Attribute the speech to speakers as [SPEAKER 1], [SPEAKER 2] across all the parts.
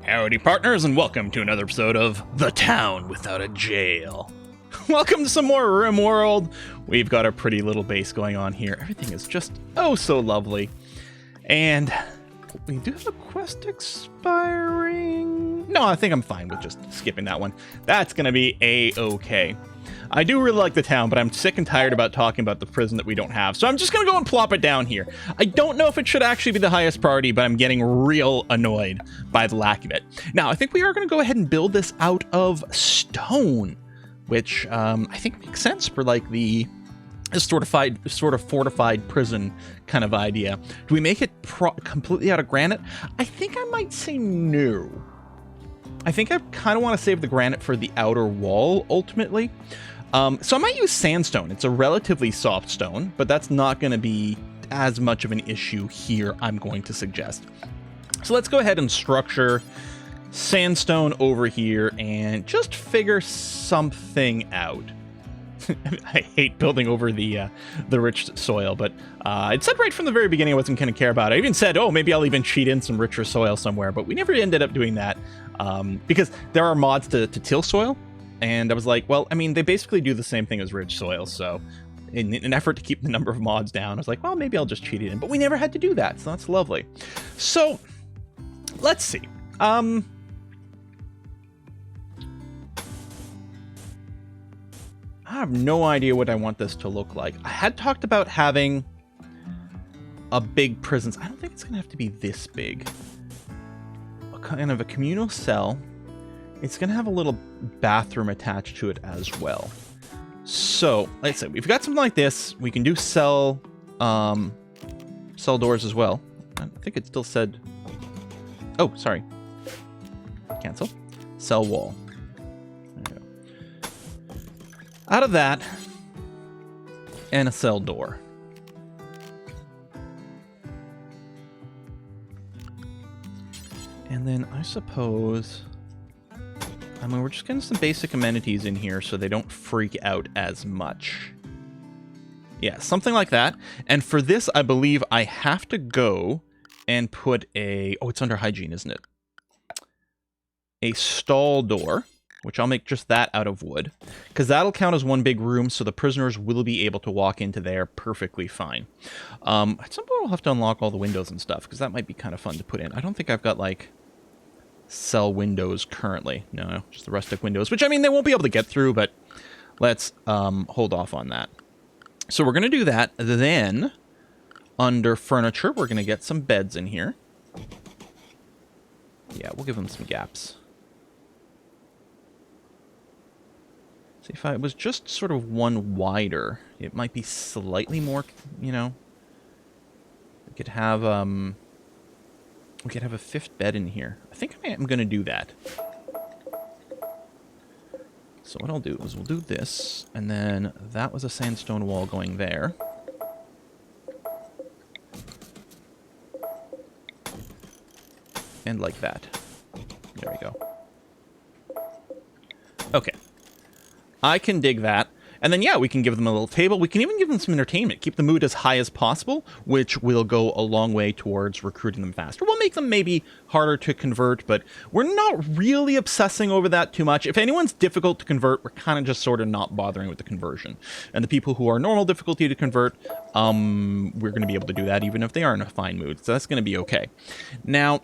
[SPEAKER 1] Howdy, partners, and welcome to another episode of The Town Without a Jail. Welcome to some more Rimworld. We've got a pretty little base going on here. Everything is just oh so lovely. And we do have a quest expiring. No, I think I'm fine with just skipping that one. That's going to be A-okay. I do really like the town, but I'm sick and tired about talking about the prison that we don't have. So I'm just going to go and plop it down here. I don't know if it should actually be the highest priority, but I'm getting real annoyed by the lack of it. Now, I think we are going to go ahead and build this out of stone, which I think makes sense for like the sort of fortified prison kind of idea. Do we make it completely out of granite? I think I might say no. I think I kind of want to save the granite for the outer wall ultimately. So I might use sandstone. It's a relatively soft stone, but that's not going to be as much of an issue here, I'm going to suggest. So let's go ahead and structure sandstone over here and just figure something out. I hate building over the rich soil, but it said right from the very beginning I wasn't going to care about it. I even said, oh, maybe I'll even cheat in some richer soil somewhere, but we never ended up doing that because there are mods to till soil. And I was like, well, I mean, they basically do the same thing as rich soil. So in an effort to keep the number of mods down, I was like, well, maybe I'll just cheat it in. But we never had to do that. So that's lovely. So let's see. I have no idea what I want this to look like. I had talked about having a big prison. I don't think it's going to have to be this big. A kind of a communal cell. It's going to have a little bathroom attached to it as well. So, like I said, we've got something like this. We can do cell doors as well. I think it still said... Oh, sorry. Cancel. Cell wall. There we go. Out of that, and a cell door. And then I suppose... I mean, we're just getting some basic amenities in here so they don't freak out as much. Yeah, something like that. And for this, I believe I have to go and put a... Oh, it's under hygiene, isn't it? A stall door, which I'll make just that out of wood. Because that'll count as one big room, so the prisoners will be able to walk into there perfectly fine. At some point, I'll have to unlock all the windows and stuff, because that might be kind of fun to put in. I don't think I've got, like... cell windows currently. No, just the rustic windows, which I mean they won't be able to get through, but let's hold off on that. So we're going to do that. Then under furniture, we're going to get some beds in here. Yeah, we'll give them some gaps. See, if I was just sort of one wider, it might be slightly more, you know. We could have a fifth bed in here. I think I'm going to do that. So what I'll do is we'll do this, and then that was a sandstone wall going there. And like that. There we go. Okay. I can dig that. And then, yeah, we can give them a little table. We can even give them some entertainment. Keep the mood as high as possible, which will go a long way towards recruiting them faster. We'll make them maybe harder to convert, but we're not really obsessing over that too much. If anyone's difficult to convert, we're kind of just sort of not bothering with the conversion. And the people who are normal difficulty to convert, we're going to be able to do that even if they are in a fine mood. So that's going to be okay. Now...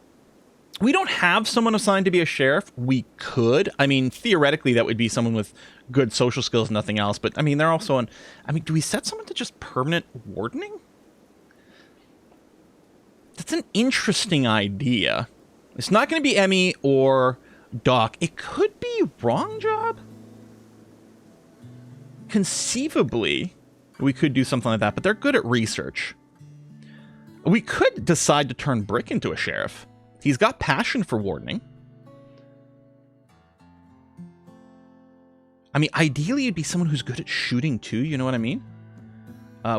[SPEAKER 1] we don't have someone assigned to be a sheriff. We could. I mean, theoretically, that would be someone with good social skills, nothing else. But, I mean, they're also on... I mean, do we set someone to just permanent wardening? That's an interesting idea. It's not going to be Emmy or Doc. It could be Wrong Job. Conceivably, we could do something like that. But they're good at research. We could decide to turn Brick into a sheriff. He's got passion for wardening. I mean, ideally, it'd be someone who's good at shooting, too. You know what I mean?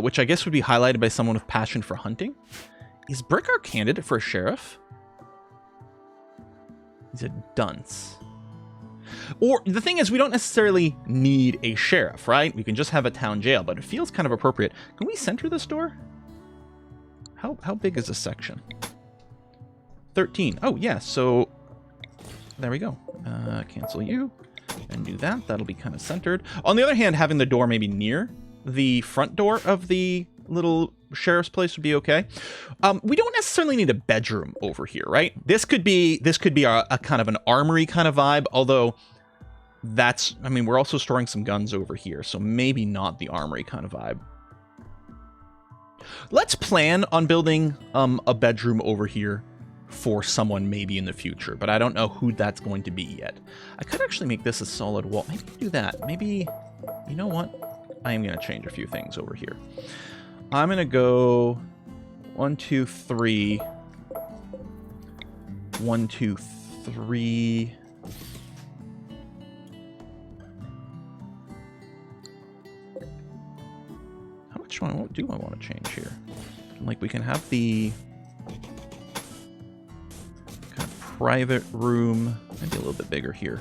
[SPEAKER 1] Which I guess would be highlighted by someone with passion for hunting. Is Brick our candidate for a sheriff? He's a dunce. Or, the thing is, we don't necessarily need a sheriff, right? We can just have a town jail, but it feels kind of appropriate. Can we center this door? How big is this section? 13. Oh, yeah, so there we go. Cancel you and do that. That'll be kind of centered. On the other hand, having the door maybe near the front door of the little sheriff's place would be okay. We don't necessarily need a bedroom over here, right? This could be a kind of an armory kind of vibe, although that's, I mean, we're also storing some guns over here, so maybe not the armory kind of vibe. Let's plan on building a bedroom over here for someone maybe in the future, but I don't know who that's going to be yet. I could actually make this a solid wall. Maybe do that. Maybe, you know what? I am going to change a few things over here. I'm going to go 1, 2, 3. 1, 2, 3. How much do I want to change here? Like, we can have the kind of private room, maybe a little bit bigger here,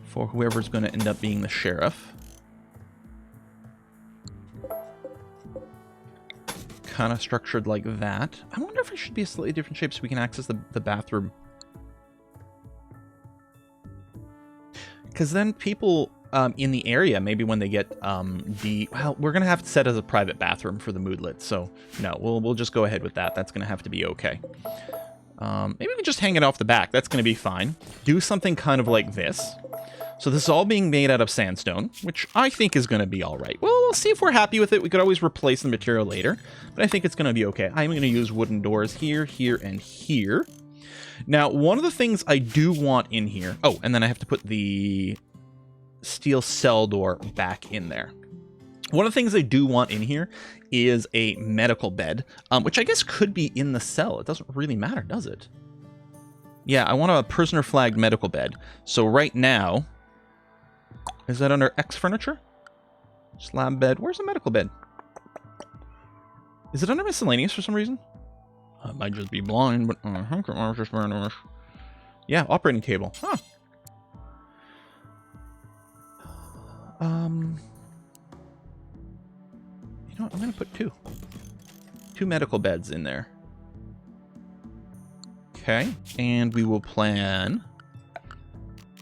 [SPEAKER 1] for whoever's going to end up being the sheriff. Kind of structured like that. I wonder if it should be a slightly different shape so we can access the bathroom. Because then people in the area, maybe when they get well, we're gonna have to set as a private bathroom for the moodlet. So no, we'll just go ahead with that. That's gonna have to be okay. Maybe we can just hang it off the back. That's gonna be fine. Do something kind of like this. So this is all being made out of sandstone, which I think is going to be all right. Well, we'll see if we're happy with it. We could always replace the material later, but I think it's going to be okay. I'm going to use wooden doors here, here, and here. Now, one of the things I do want in here... Oh, and then I have to put the steel cell door back in there. One of the things I do want in here is a medical bed, which I guess could be in the cell. It doesn't really matter, does it? Yeah, I want a prisoner flagged medical bed. So right now... Is that under X furniture? Slab bed. Where's the medical bed? Is it under miscellaneous for some reason? I might just be blind, but just very nice. Yeah, operating table. Huh. You know what? I'm gonna put two medical beds in there. Okay, and we will plan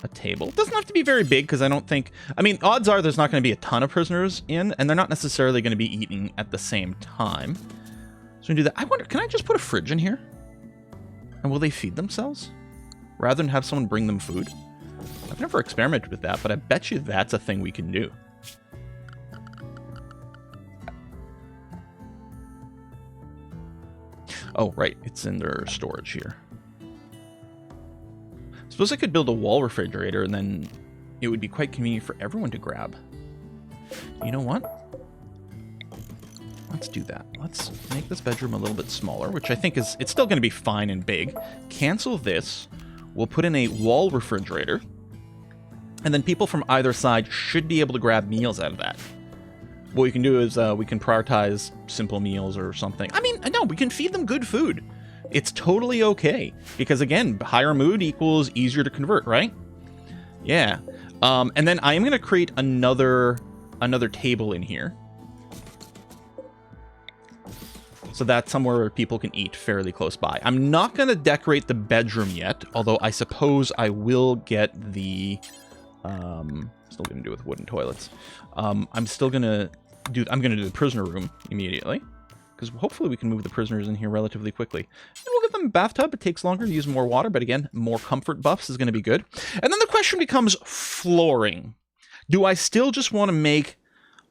[SPEAKER 1] a table. It doesn't have to be very big because I don't think... I mean, odds are there's not going to be a ton of prisoners in, and they're not necessarily going to be eating at the same time. So we do that. I wonder, can I just put a fridge in here? And will they feed themselves? Rather than have someone bring them food? I've never experimented with that, but I bet you that's a thing we can do. Oh, right. It's in their storage here. Suppose I could build a wall refrigerator and then it would be quite convenient for everyone to grab. You know what? Let's do that. Let's make this bedroom a little bit smaller, which I think is... It's still going to be fine and big. Cancel this. We'll put in a wall refrigerator. And then people from either side should be able to grab meals out of that. What we can do is we can prioritize simple meals or something. I mean, no, we can feed them good food. It's totally okay. Because again, higher mood equals easier to convert, right? Yeah. And then I am going to create another table in here. So that's somewhere where people can eat fairly close by. I'm not going to decorate the bedroom yet, although I suppose I will get the... still going to do with wooden toilets. I'm going to do the prisoner room immediately. Because hopefully we can move the prisoners in here relatively quickly. And we'll get them a bathtub. It takes longer to use more water, but again, more comfort buffs is going to be good. And then the question becomes flooring. Do I still just want to make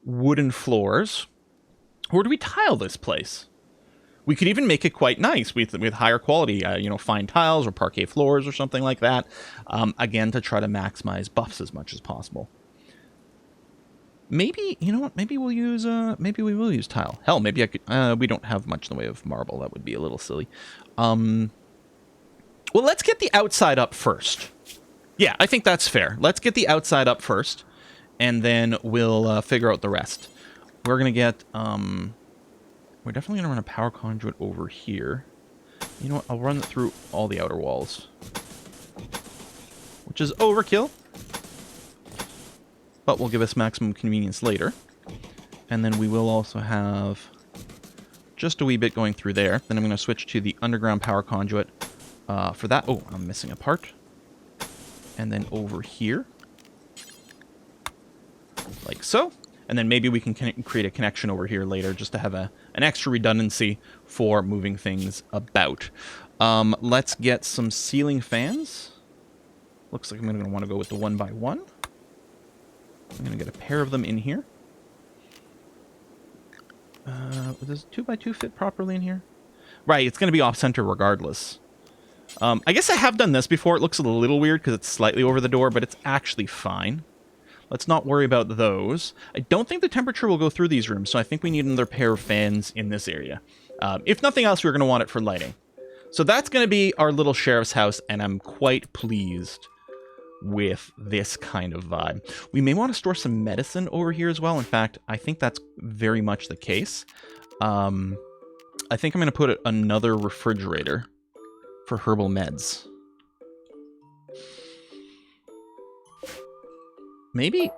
[SPEAKER 1] wooden floors? Or do we tile this place? We could even make it quite nice with higher quality, fine tiles or parquet floors or something like that. Again, to try to maximize buffs as much as possible. Maybe, you know what? Maybe we'll use, maybe we will use tile. Hell, maybe I could, we don't have much in the way of marble. That would be a little silly. Well, let's get the outside up first. Yeah, I think that's fair. Let's get the outside up first, and then we'll figure out the rest. We're going to get, we're definitely going to run a power conduit over here. You know what? I'll run it through all the outer walls. Which is overkill. But will give us maximum convenience later. And then we will also have just a wee bit going through there. Then I'm going to switch to the underground power conduit for that. Oh, I'm missing a part. And then over here. Like so. And then maybe we can create a connection over here later just to have an extra redundancy for moving things about. Let's get some ceiling fans. Looks like I'm going to want to go with the 1x1. I'm going to get a pair of them in here. Does 2x2 fit properly in here? Right, it's going to be off-center regardless. I guess I have done this before. It looks a little weird because it's slightly over the door, but it's actually fine. Let's not worry about those. I don't think the temperature will go through these rooms, so I think we need another pair of fans in this area. If nothing else, we're going to want it for lighting. So that's going to be our little sheriff's house, and I'm quite pleased with this kind of vibe. We may want to store some medicine over here as well. In fact, I think that's very much the case. I think I'm going to put another refrigerator for herbal meds. Maybe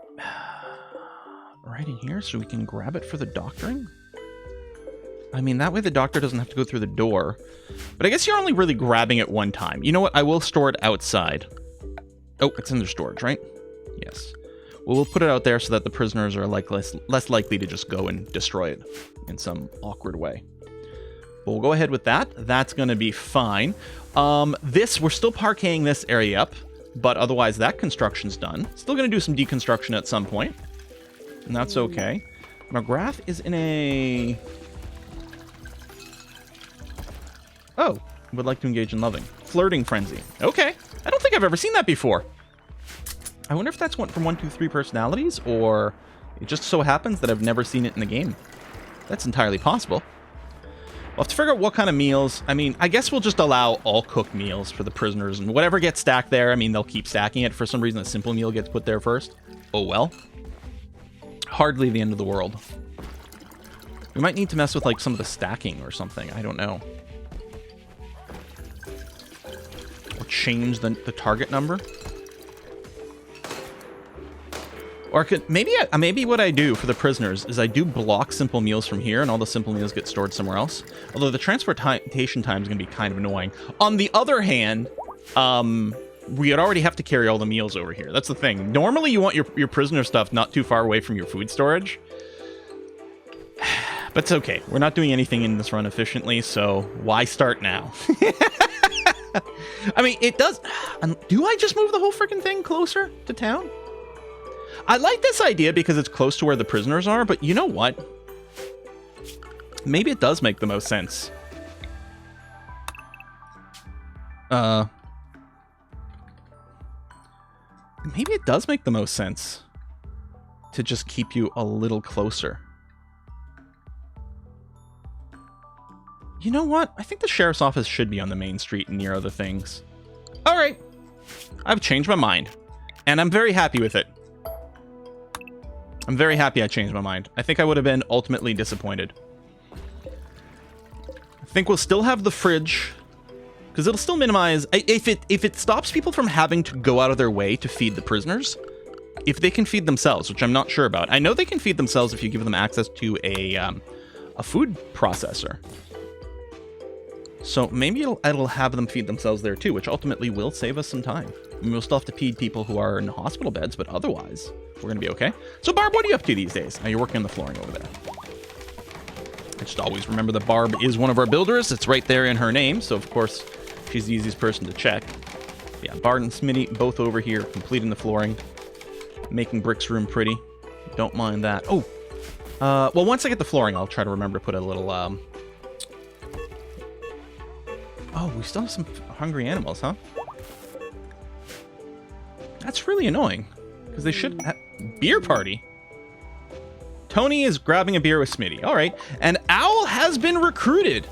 [SPEAKER 1] right in here so we can grab it for the doctoring? I mean, that way the doctor doesn't have to go through the door. But I guess you're only really grabbing it one time. You know what? I will store it outside. Oh, it's under storage, right? Yes. Well, we'll put it out there so that the prisoners are less likely to just go and destroy it in some awkward way. But we'll go ahead with that. That's going to be fine. We're still parqueting this area up. But otherwise, that construction's done. Still going to do some deconstruction at some point. And that's okay. McGrath is in a... Oh, would like to engage in loving. Flirting frenzy. Okay. I don't think I've ever seen that before. I wonder if that's one from 1, 2, 3 personalities, or it just so happens that I've never seen it in the game. That's entirely possible. We'll have to figure out what kind of meals. I mean, I guess we'll just allow all cooked meals for the prisoners, and whatever gets stacked there, I mean, they'll keep stacking it. For some reason, a simple meal gets put there first. Oh, well. Hardly the end of the world. We might need to mess with, like, some of the stacking or something. I don't know. Or change the target number. Or maybe what I do for the prisoners is I do block simple meals from here, and all the simple meals get stored somewhere else. Although the transportation time is going to be kind of annoying. On the other hand, we would already have to carry all the meals over here. That's the thing. Normally, you want your prisoner stuff not too far away from your food storage. But it's okay. We're not doing anything in this run efficiently, so why start now? I mean, it does... Do I just move the whole freaking thing closer to town? I like this idea because it's close to where the prisoners are, but you know what? Maybe it does make the most sense. Maybe it does make the most sense to just keep you a little closer. You know what? I think the sheriff's office should be on the main street near other things. All right. I've changed my mind, and I'm very happy with it. I'm very happy I changed my mind. I think I would have been ultimately disappointed. I think we'll still have the fridge, because it'll still minimize... If it stops people from having to go out of their way to feed the prisoners, if they can feed themselves, which I'm not sure about. I know they can feed themselves if you give them access to a food processor. So maybe it'll have them feed themselves there too, which ultimately will save us some time. I mean, we'll still have to feed people who are in hospital beds, but otherwise... we're going to be okay. So, Barb, what are you up to these days? Now, you're working on the flooring over there. I just always remember that Barb is one of our builders. It's right there in her name, so, of course, she's the easiest person to check. Yeah, Bard and Smitty, both over here, completing the flooring. Making Brick's room pretty. Don't mind that. Oh! Well, once I get the flooring, I'll try to remember to put a little, Oh, we still have some hungry animals, huh? That's really annoying. Because they should have... Beer party? Tony is grabbing a beer with Smitty. All right. And Owl has been recruited.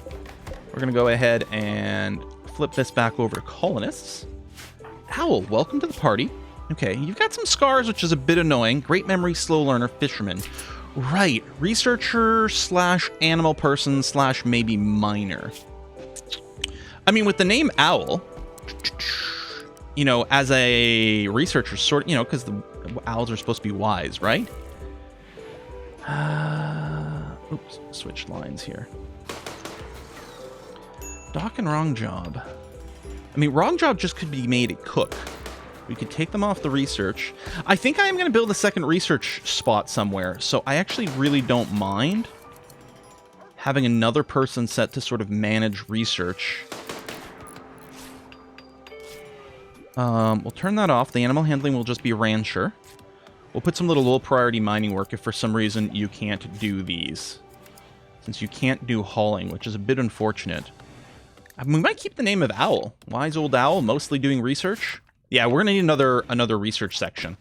[SPEAKER 1] We're going to go ahead and flip this back over to colonists. Owl, welcome to the party. Okay, you've got some scars, which is a bit annoying. Great memory, slow learner, fisherman. Right. Researcher / animal person / maybe miner. I mean, with the name Owl... you know, as a researcher, sort of, you know, because the owls are supposed to be wise, right? Oops, switch lines here. Doc and wrong job. I mean, wrong job just could be made a cook. We could take them off the research. I think I am going to build a second research spot somewhere, so I actually really don't mind having another person set to sort of manage research. We'll turn that off. The animal handling will just be rancher. We'll put some little low priority mining work if for some reason you can't do these. Since you can't do hauling, which is a bit unfortunate. We might keep the name of Owl. Wise old Owl, mostly doing research. Yeah, we're gonna need another research section.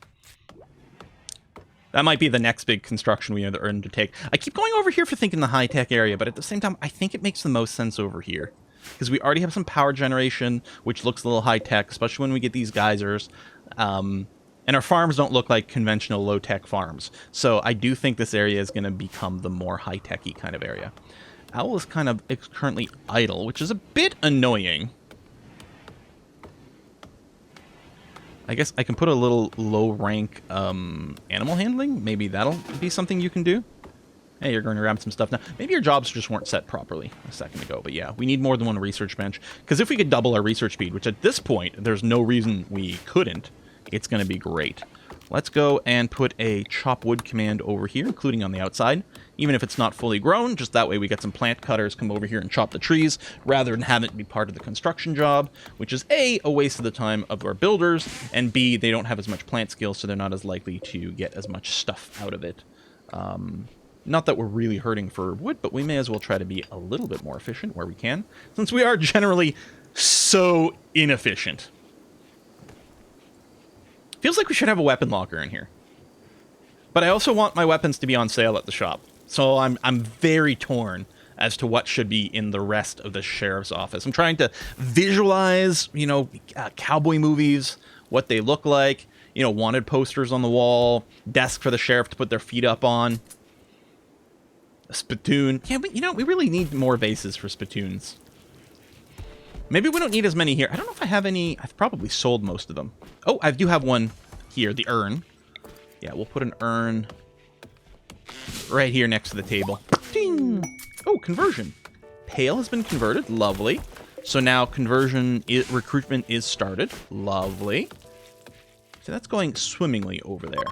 [SPEAKER 1] That might be the next big construction we undertake. I keep going over here for thinking the high-tech area, but at the same time, I think it makes the most sense over here. Because we already have some power generation, which looks a little high-tech, especially when we get these geysers. And our farms don't look like conventional low-tech farms. So I do think this area is going to become the more high-techy kind of area. Owl is currently idle, which is a bit annoying. I guess I can put a little low-rank animal handling. Maybe that'll be something you can do. Hey, you're going to grab some stuff now. Maybe your jobs just weren't set properly a second ago. But yeah, we need more than one research bench. Because if we could double our research speed, which at this point, there's no reason we couldn't, it's going to be great. Let's go and put a chop wood command over here, including on the outside. Even if it's not fully grown, just that way we get some plant cutters come over here and chop the trees, rather than have it be part of the construction job, which is A, a waste of the time of our builders, and B, they don't have as much plant skill, so they're not as likely to get as much stuff out of it. Not that we're really hurting for wood, but we may as well try to be a little bit more efficient where we can, since we are generally so inefficient. Feels like we should have a weapon locker in here. But I also want my weapons to be on sale at the shop. So I'm very torn as to what should be in the rest of the sheriff's office. I'm trying to visualize, cowboy movies, what they look like, wanted posters on the wall, desk for the sheriff to put their feet up on, a spittoon. Yeah, we really need more vases for spittoons. Maybe we don't need as many here. I don't know if I have any. I've probably sold most of them. Oh, I do have one here, the urn. Yeah, we'll put an urn right here next to the table. Ding! Oh, conversion. Pail has been converted. Lovely. So now recruitment is started. Lovely. So that's going swimmingly over there.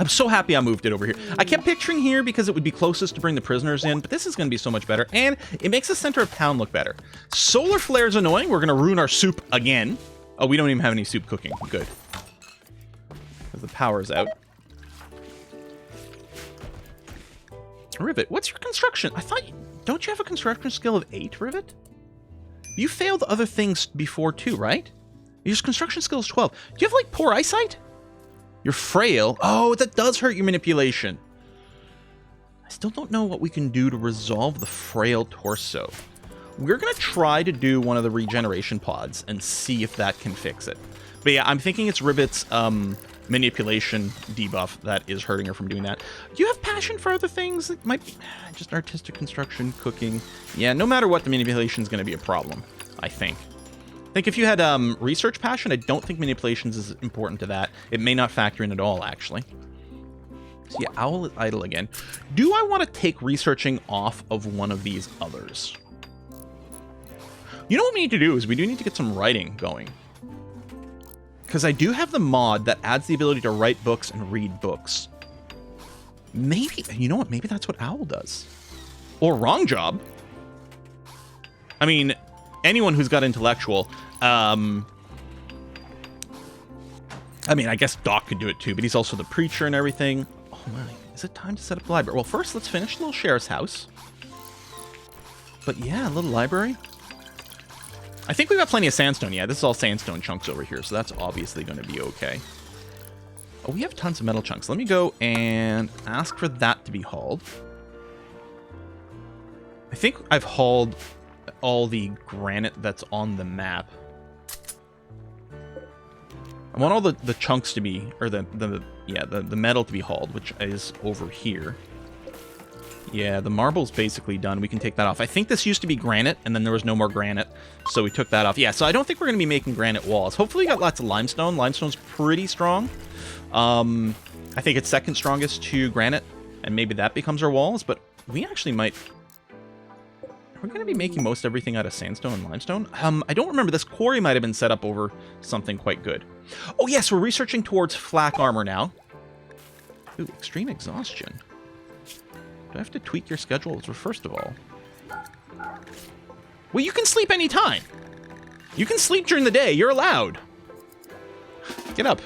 [SPEAKER 1] I'm so happy I moved it over here. I kept picturing here because it would be closest to bring the prisoners in, but this is going to be so much better, and it makes the center of town look better. Solar flare is annoying. We're going to ruin our soup again. Oh, we don't even have any soup cooking. Good. Because the power's out. Rivet, what's your construction? Don't you have a construction skill of 8, Rivet? You failed other things before too, right? Your construction skill is 12. Do you have, like, poor eyesight? You're frail. Oh, that does hurt your manipulation. I still don't know what we can do to resolve the frail torso. We're going to try to do one of the regeneration pods and see if that can fix it. But yeah, I'm thinking it's Ribbit's manipulation debuff that is hurting her from doing that. Do you have passion for other things? It might be just artistic construction, cooking. Yeah, no matter what, the manipulation is going to be a problem, I think. I think if you had research passion, I don't think manipulations is important to that. It may not factor in at all, actually. So yeah, Owl is idle again. Do I want to take researching off of one of these others? You know what we need to do is we do need to get some writing going. Because I do have the mod that adds the ability to write books and read books. Maybe, you know what? Maybe that's what Owl does. Or Wrong Job. I mean, anyone who's got intellectual, I mean, I guess Doc could do it too, but he's also the preacher and everything. Oh my, is it time to set up the library? Well, first let's finish the little sheriff's house. But yeah, a little library. I think we got plenty of sandstone. Yeah, this is all sandstone chunks over here, so that's obviously going to be okay. Oh, we have tons of metal chunks. Let me go and ask for that to be hauled. I think I've hauled all the granite that's on the map. I want all the chunks to be, or the metal to be hauled, which is over here. Yeah, the marble's basically done. We can take that off. I think this used to be granite, and then there was no more granite, so we took that off. Yeah, so I don't think we're going to be making granite walls. Hopefully we got lots of limestone. Limestone's pretty strong. I think it's second strongest to granite, and maybe that becomes our walls, but we actually might... We're going to be making most everything out of sandstone and limestone. I don't remember. This quarry might have been set up over something quite good. Oh, yes, we're researching towards flak armor now. Ooh, extreme exhaustion. Do I have to tweak your schedules? Well, first of all... Well, you can sleep anytime. You can sleep during the day. You're allowed. Get up.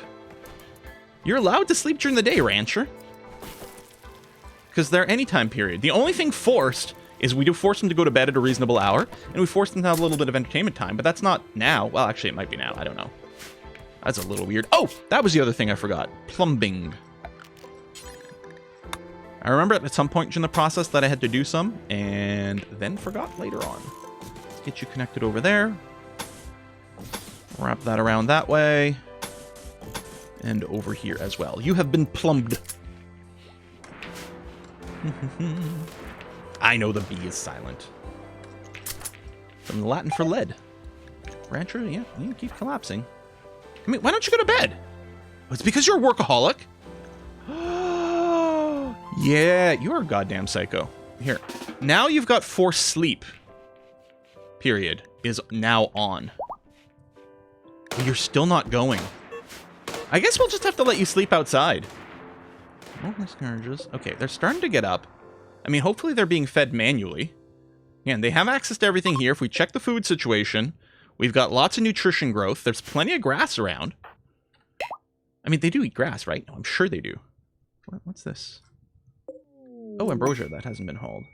[SPEAKER 1] You're allowed to sleep during the day, Rancher. Because they're anytime period. The only thing forced is we do force them to go to bed at a reasonable hour, and we force them to have a little bit of entertainment time, but that's not now. Well, actually, it might be now. I don't know. That's a little weird. Oh, that was the other thing I forgot. Plumbing. I remember at some point in the process that I had to do some, and then forgot later on. Let's get you connected over there. Wrap that around that way. And over here as well. You have been plumbed. I know the B is silent. From the Latin for lead. Rancher, yeah, you keep collapsing. I mean, why don't you go to bed? Oh, it's because you're a workaholic? Yeah, you're a goddamn psycho. Here. Now you've got forced sleep. Period. Is now on. You're still not going. I guess we'll just have to let you sleep outside. Oh, miscarriages. Okay, they're starting to get up. I mean, hopefully they're being fed manually. Again, they have access to everything here. If we check the food situation, we've got lots of nutrition growth. There's plenty of grass around. I mean, they do eat grass, right? No, I'm sure they do. What's this? Oh, ambrosia. That hasn't been hauled.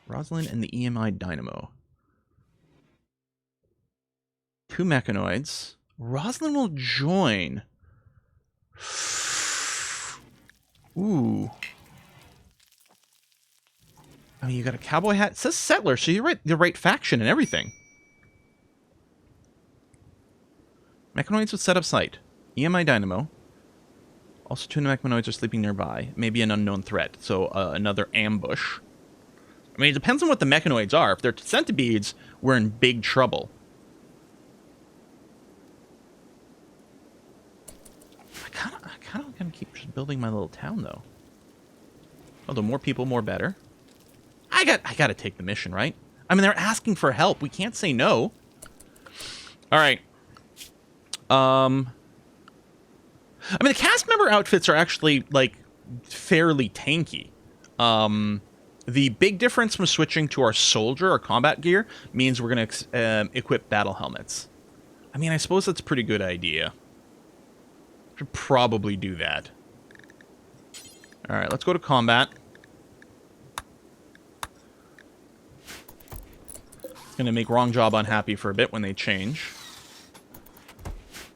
[SPEAKER 1] Rosalind and the EMI Dynamo. 2 mechanoids. Rosalind will join. Ooh. I mean, you got a cowboy hat. It says settler, so you're right, the right faction and everything. Mechanoids would set up site. EMI Dynamo. Also, 2 mechanoids are sleeping nearby. Maybe an unknown threat, so another ambush. I mean, it depends on what the mechanoids are. If they're centipedes, we're in big trouble. I kind of gonna keep just building my little town, though. Although more people, more better. I gotta take the mission, right? I mean, they're asking for help. We can't say no. All right. I mean, the cast member outfits are actually, like, fairly tanky. The big difference from switching to our soldier or combat gear means we're going to equip battle helmets. I mean, I suppose that's a pretty good idea. Should probably do that. All right, let's go to combat. It's going to make Wrong Job unhappy for a bit when they change.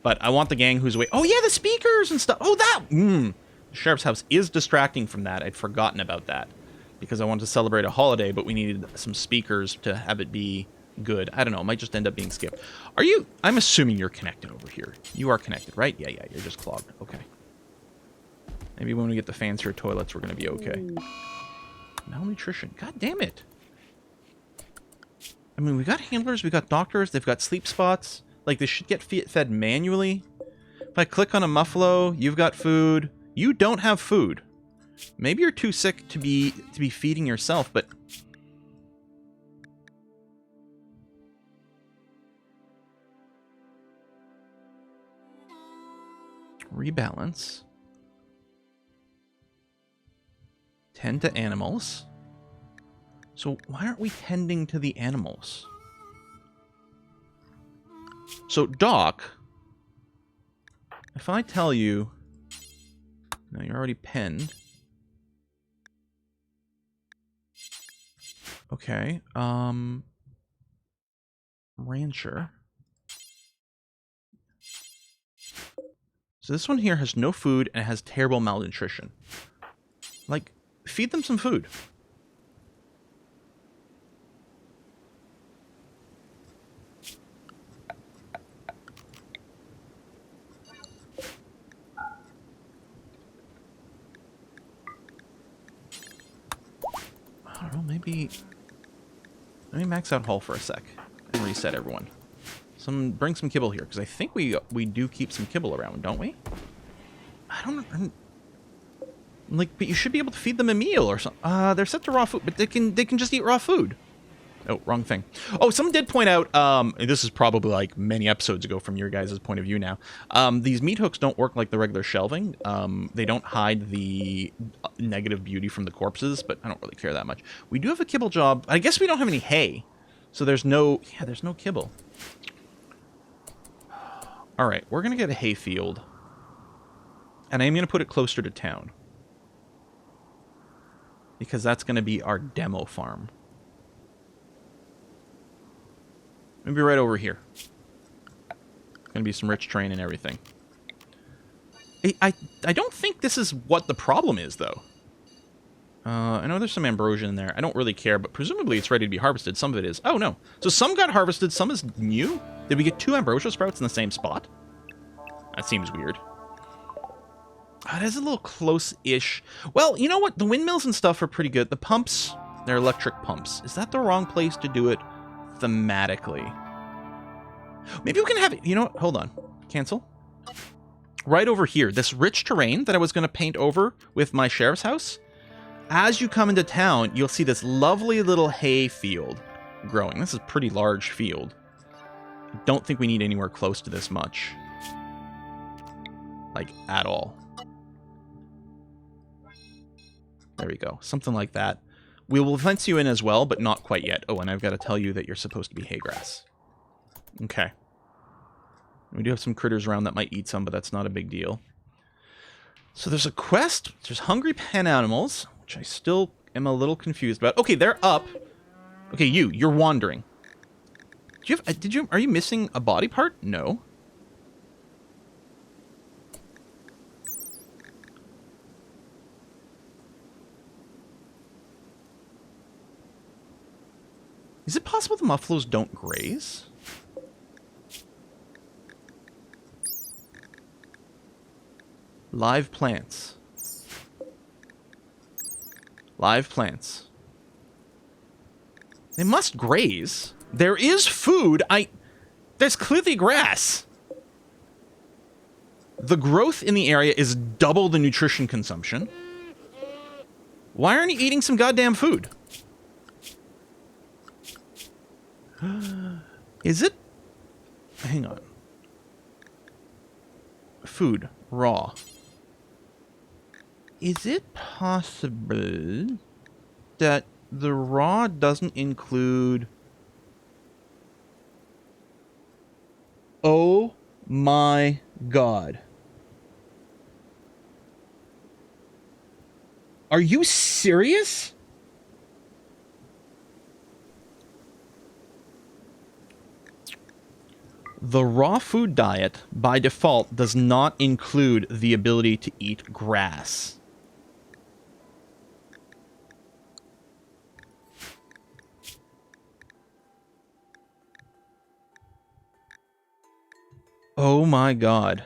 [SPEAKER 1] But I want the gang who's away. Oh, yeah, the speakers and stuff. Oh, that. The Sheriff's House is distracting from that. I'd forgotten about that. Because I wanted to celebrate a holiday, but we needed some speakers to have it be good. I don't know. It might just end up being skipped. Are you... I'm assuming you're connected over here. You are connected, right? Yeah, you're just clogged. Okay. Maybe when we get the fancier toilets, we're going to be okay. Malnutrition. God damn it. I mean, we got handlers, we got doctors, they've got sleep spots. Like, they should get fed manually. If I click on a muffalo, you've got food. You don't have food. Maybe you're too sick to be feeding yourself, but... Rebalance. Tend to animals. So why aren't we tending to the animals? So, Doc, if I tell you... No, you're already penned. Okay, Rancher. So this one here has no food and has terrible malnutrition. Like, feed them some food. I don't know, maybe... Let me max out Hull for a sec and reset everyone. Bring some kibble here, because I think we do keep some kibble around, don't we? I don't... Like, but you should be able to feed them a meal or something. They're set to raw food, but they can just eat raw food. Oh, wrong thing. Oh, someone did point out, this is probably like many episodes ago from your guys' point of view now, these meat hooks don't work like the regular shelving. They don't hide the negative beauty from the corpses, but I don't really care that much. We do have a kibble job. I guess we don't have any hay, so there's no kibble. All right, we're going to get a hay field, and I'm going to put it closer to town, because that's going to be our demo farm. Maybe right over here. Gonna be some rich terrain and everything. I don't think this is what the problem is, though. I know there's some ambrosia in there. I don't really care, but presumably it's ready to be harvested. Some of it is. Oh, no. So some got harvested, some is new? Did we get 2 ambrosia sprouts in the same spot? That seems weird. It is a little close-ish. Well, you know what? The windmills and stuff are pretty good. The pumps, they're electric pumps. Is that the wrong place to do it? Thematically. Maybe we can have it. You know what? Hold on. Cancel. Right over here. This rich terrain that I was going to paint over with my sheriff's house. As you come into town, you'll see this lovely little hay field growing. This is a pretty large field. I don't think we need anywhere close to this much. Like, at all. There we go. Something like that. We will fence you in as well, but not quite yet. Oh, and I've got to tell you that you're supposed to be hay grass. Okay. We do have some critters around that might eat some, but that's not a big deal. So there's a quest. There's hungry pen animals, which I still am a little confused about. Okay, they're up. Okay, you're wandering. Are you missing a body part? No. Is it possible the muffaloes don't graze? Live plants. Live plants. They must graze. There is food. There's clearly grass. The growth in the area is double the nutrition consumption. Why aren't you eating some goddamn food? Is it? Hang on. Food. Raw. Is it possible that the raw doesn't include... Oh my god. Are you serious? The raw food diet, by default, does not include the ability to eat grass. Oh my god.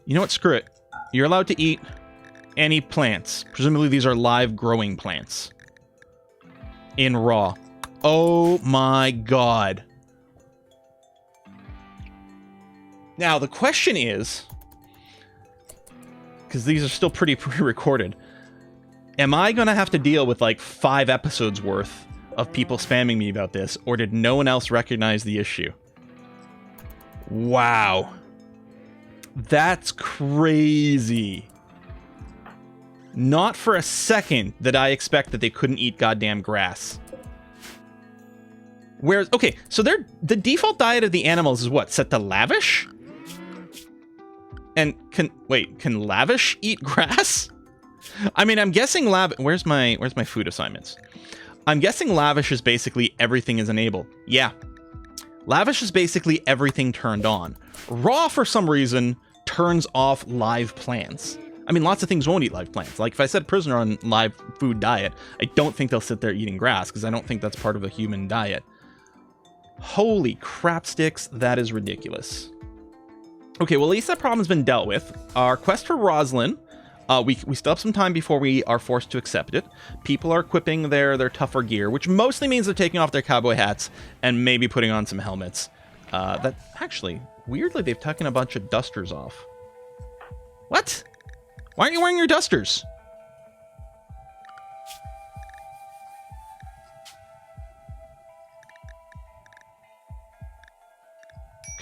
[SPEAKER 1] You know what? Screw it. You're allowed to eat any plants. Presumably these are live growing plants. In raw. Oh my god. Now, the question is, because these are still pretty pre-recorded, am I going to have to deal with like 5 episodes worth of people spamming me about this, or did no one else recognize the issue? Wow. That's crazy. Not for a second did I expect that they couldn't eat goddamn grass. Whereas, okay, so the default diet of the animals is what? Set to lavish? And can lavish eat grass? I mean, I'm guessing where's my food assignments? I'm guessing lavish is basically everything is enabled. Yeah. Lavish is basically everything turned on. Raw, for some reason, turns off live plants. I mean, lots of things won't eat live plants. Like, if I set a prisoner on live food diet, I don't think they'll sit there eating grass, because I don't think that's part of a human diet. Holy crap sticks, that is ridiculous. Okay, well, at least that problem's been dealt with. Our quest for Roslyn, we still have some time before we are forced to accept it. People are equipping their tougher gear, which mostly means they're taking off their cowboy hats and maybe putting on some helmets. That actually, weirdly, they've taken a bunch of dusters off. What? Why aren't you wearing your dusters?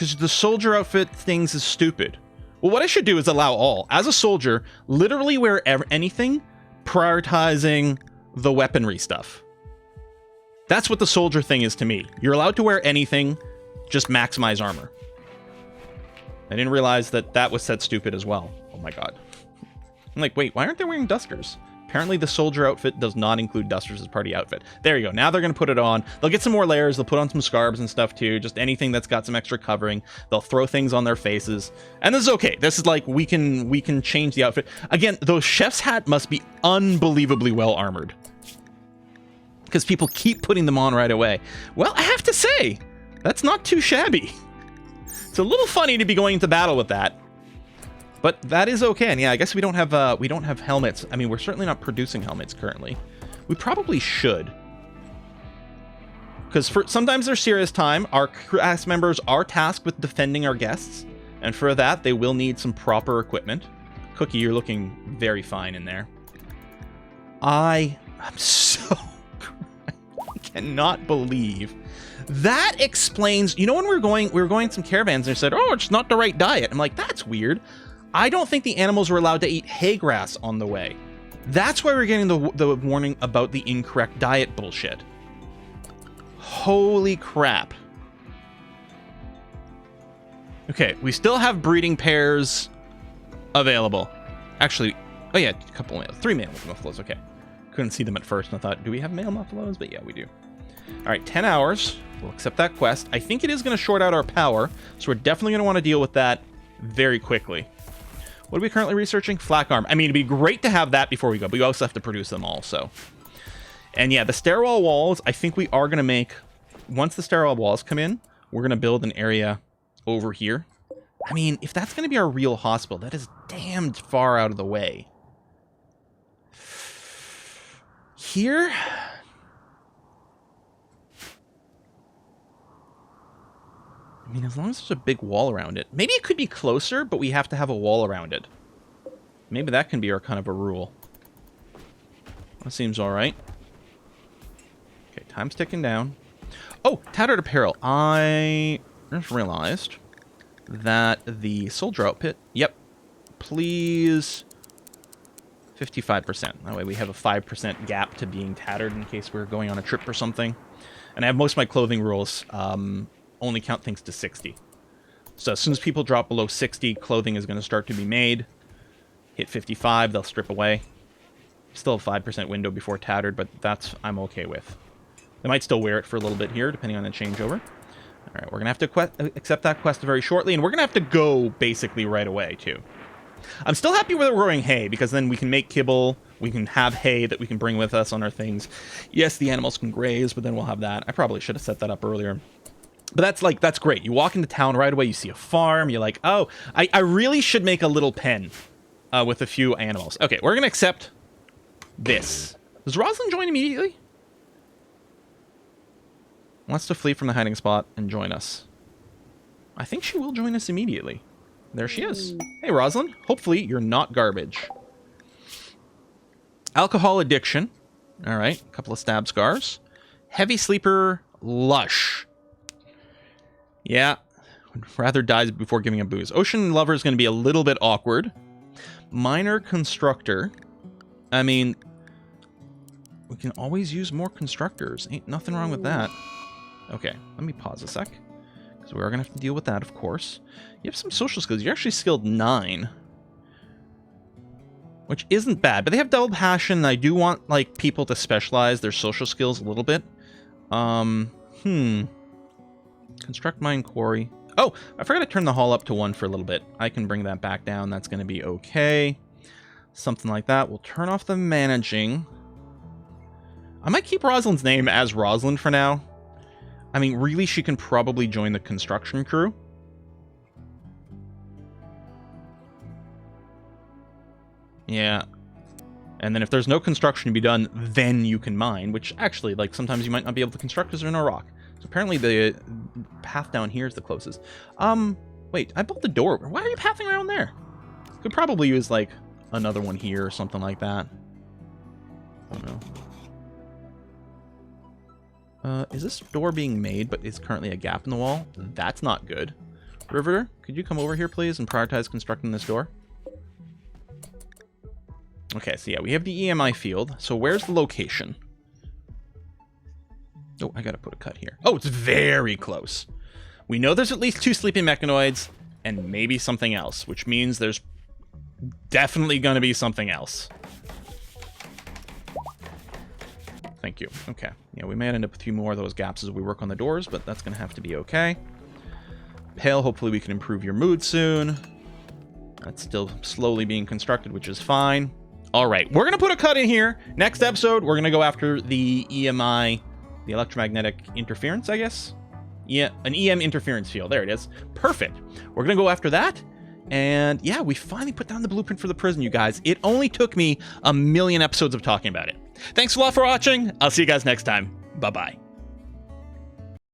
[SPEAKER 1] Because the soldier outfit things is stupid. Well, what I should do is allow all. As a soldier, literally wear anything, prioritizing the weaponry stuff. That's what the soldier thing is to me. You're allowed to wear anything, just maximize armor. I didn't realize that that was set stupid as well. Oh my god. I'm like, wait, why aren't they wearing dusters? Apparently the soldier outfit does not include dusters as party outfit. There you go. Now they're going to put it on. They'll get some more layers. They'll put on some scarves and stuff too. Just anything that's got some extra covering. They'll throw things on their faces. And this is okay. This is like, we can change the outfit. Again, those chef's hat must be unbelievably well armored, because people keep putting them on right away. Well, I have to say, that's not too shabby. It's a little funny to be going into battle with that, but that is okay. And yeah, I guess we don't have helmets. I mean, we're certainly not producing helmets currently. We probably should, because sometimes there's serious time. Our cast members are tasked with defending our guests, and for that they will need some proper equipment. Cookie, you're looking very fine in there. I'm so I cannot believe that explains. You know, when we were going some caravans and they said, oh, it's not the right diet. I'm like, that's weird. I don't think the animals were allowed to eat hay grass on the way. That's why we're getting the warning about the incorrect diet bullshit. Holy crap. Okay, we still have breeding pairs available. Actually, oh yeah, a couple male, 3 male buffaloes. Okay, couldn't see them at first, and I thought, do we have male buffaloes? But yeah, we do. All right, 10 hours. We'll accept that quest. I think it is going to short out our power, so we're definitely going to want to deal with that very quickly. What are we currently researching? Flak arm. I mean, it'd be great to have that before we go, but we also have to produce them all, so. And yeah, the stairwell walls, I think we are going to make, once the stairwell walls come in, we're going to build an area over here. I mean, if that's going to be our real hospital, that is damned far out of the way. Here? I mean, as long as there's a big wall around it. Maybe it could be closer, but we have to have a wall around it. Maybe that can be our kind of a rule. That seems all right. Okay, time's ticking down. Oh, tattered apparel. I just realized that the soldier outfit, yep, please 55%. That way we have a 5% gap to being tattered in case we're going on a trip or something. And I have most of my clothing rules only count things to 60. So as soon as people drop below 60, clothing is going to start to be made. Hit 55, they'll strip away. Still a 5% window before tattered, but that's I'm okay with. They might still wear it for a little bit here, depending on the changeover. All right, we're going to have to accept that quest very shortly, and we're going to have to go basically right away, too. I'm still happy with growing hay, because then we can make kibble, we can have hay that we can bring with us on our things. Yes, the animals can graze, but then we'll have that. I probably should have set that up earlier. But that's great. You walk into town right away, you see a farm, you're like, oh, I really should make a little pen with a few animals. Okay, we're going to accept this. Does Rosalind join immediately? Wants to flee from the hiding spot and join us. I think she will join us immediately. There she is. Hey, Rosalind. Hopefully you're not garbage. Alcohol addiction. All right, a couple of stab scars. Heavy sleeper, lush. Yeah, would rather die before giving up booze. Ocean lover is going to be a little bit awkward. Minor constructor. I mean, we can always use more constructors. Ain't nothing wrong with that. Okay, let me pause a sec, because we are going to have to deal with that, of course. You have some social skills. You're actually skilled 9, which isn't bad, but they have double passion, and I do want, like, people to specialize their social skills a little bit. Construct mine quarry. Oh, I forgot to turn the haul up to 1 for a little bit. I can bring that back down. That's going to be okay. Something like that. We'll turn off the managing. I might keep Rosalind's name as Rosalind for now. I mean, really, she can probably join the construction crew. Yeah. And then if there's no construction to be done, then you can mine, which actually, like, sometimes you might not be able to construct because there's no rock. So apparently the path down here is the closest. Wait, I built the door. Why are you pathing around there? Could probably use, like, another one here or something like that. I don't know. Is this door being made, but is currently a gap in the wall? That's not good. Riveter, could you come over here, please, and prioritize constructing this door? Okay, so yeah, we have the EMI field. So where's the location? Oh, I gotta put a cut here. Oh, it's very close. We know there's at least 2 sleeping mechanoids and maybe something else, which means there's definitely gonna be something else. Thank you. Okay. Yeah, we may end up with a few more of those gaps as we work on the doors, but that's gonna have to be okay. Pale, hopefully we can improve your mood soon. That's still slowly being constructed, which is fine. All right, we're going to put a cut in here. Next episode, we're going to go after the EMI, the electromagnetic interference, I guess. Yeah, an EM interference field. There it is. Perfect. We're going to go after that. And yeah, we finally put down the blueprint for the prison, you guys. It only took me 1,000,000 episodes of talking about it. Thanks a lot for watching. I'll see you guys next time. Bye-bye.